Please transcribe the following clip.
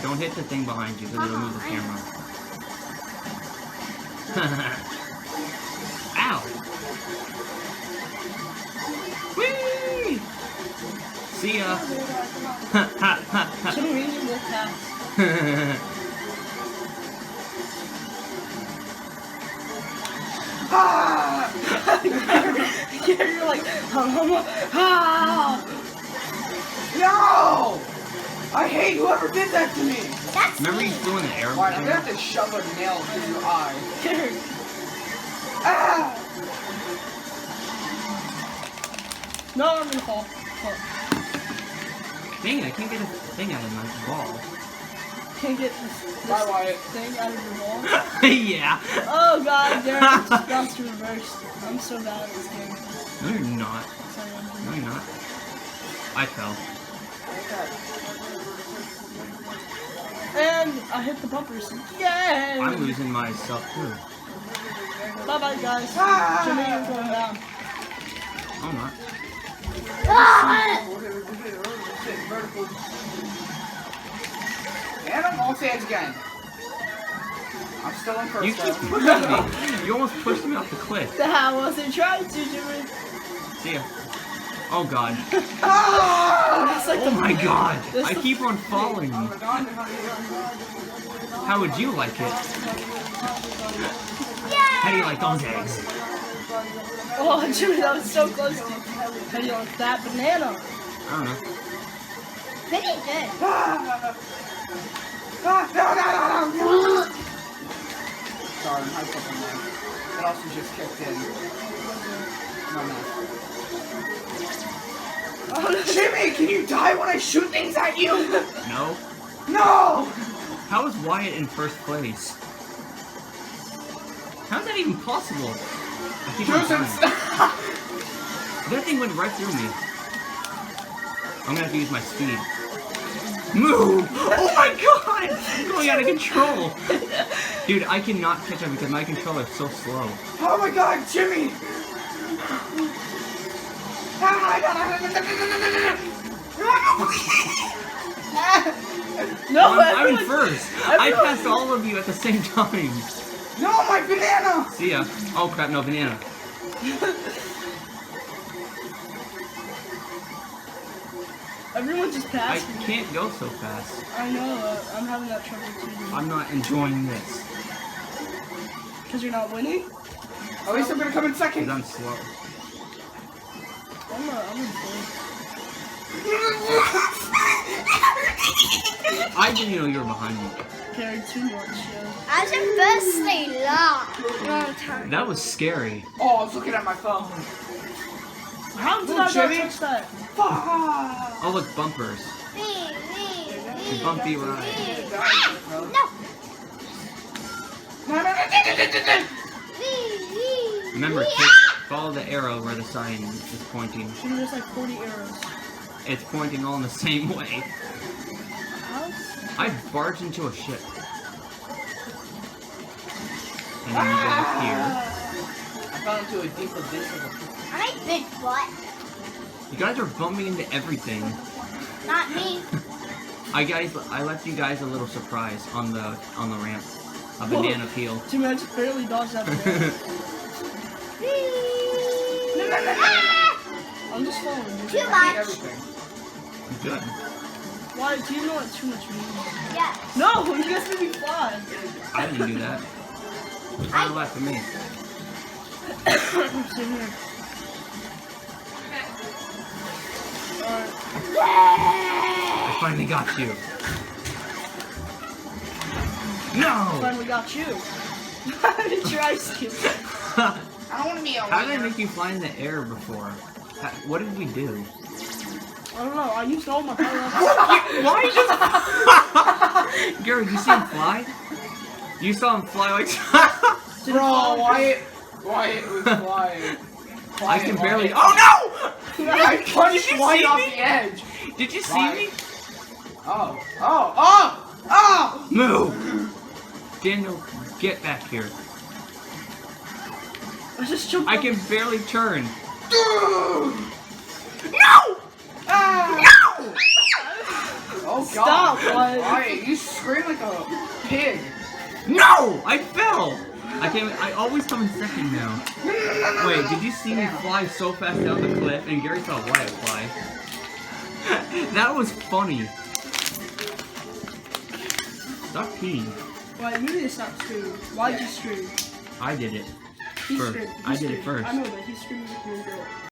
Don't hit the thing behind you because it'll move the camera. Ow! Whee! See ya! Jimmy will pass. You're like, No! I hate whoever did that to me! That's Remember me. he's doing the arrow Alright, I'm thing? gonna have to shove a nail through your eye. Gary. Ah! No, I'm gonna fall. Dang it, I can't get a thing out of my ball. Can't get this Bye, Wyatt. thing out of your wall. Yeah! Oh god, Gary, just bounced reversed. I'm so bad at this game. No, you're not. Sorry, No, you're not. I fell. And I hit the bumpers. Yay! I'm losing myself too. Bye bye, guys. Ah! Jimmy, you're going down. I'm not. Ah! Vertical. And I'm all fans again. I'm still in first. You keep though. pushing me. You almost pushed me off the cliff. I wasn't trying to, Jimmy. See ya. Oh god. Ah! It's like Oh my god. This I is- keep on falling. How would you like it? How do you like those eggs? Oh, Jimmy, that was so close to you. How do you like that banana? I don't know. Pretty good. Ah! Ah! No, no, no, no! Sorry, I'm hyped up on that. It also just kicked in. No, no. Oh, no. Jimmy, can you die when I shoot things at you? No? No! How is Wyatt in first place? How's that even possible? I keep on Joseph, dying. stop! That thing went right through me. I'm gonna have to use my speed. Move! Oh my god! I'm going out of control! Dude, I cannot catch up because my controller is so slow. Oh my god, Jimmy! No, I'm in everyone- first! I everyone- passed all of you at the same time! No, my banana! See ya. Oh crap, no, banana. Everyone just I passed me. can't go so fast. I know, I'm having that trouble too. I'm not enjoying this. Because you're not winning? At least I'm gonna come in second. Because I'm slow. I'm a bully. I didn't know you were behind me. Carried too much, I was in first long time. That was scary. Oh, I was looking at my phone. How did Oh, I not Jimmy. touch that? Fuck! Oh look, bumpers. Me. Bumpy ride. No. Remember, follow the arrow where the sign is pointing. Jimmy, there's like 40 arrows. It's pointing all in the same way. How? I barged into a ship. And then you go here. I fell into a deep abyss of a... I'm a big butt. You guys are bumping into everything. Not me. I left you guys a little surprise on the ramp. A banana peel. Jimmy, I just barely dodged that banana. I'm just following you. Too I hate much. everything. Good. Why do you know what too much means? Yes. No, you guys made me fly. I didn't do that. Turn left for me. Sit here. Alright. I finally got you. No! Finally got you. How did your ice cube? I don't want to be a How did I winner. make you fly in the air before? What did we do? I don't know. I used all my power. Why Gary, did you see him fly? You saw him fly like Did it Bro, fall? Wyatt was flying. I can barely. Wyatt. Oh no! I punched Did you Wyatt see off me? the edge. Did you see Why? me? Oh, oh, oh, oh! Move! Daniel, get back here. I just jumped I up. can barely turn. No! No! Ah! No! Oh, Oh Stop, God! Wyatt. Wyatt, you scream like a pig. No! I fell! I always come in second now. Wait, did you see me fly so fast down the cliff? And Gary saw Wyatt fly. That was funny. Stop peeing. Wyatt, you need to stop screaming. Why'd you scream? I did it. He First. screamed. I did it first. I know, but he screamed like you were a girl.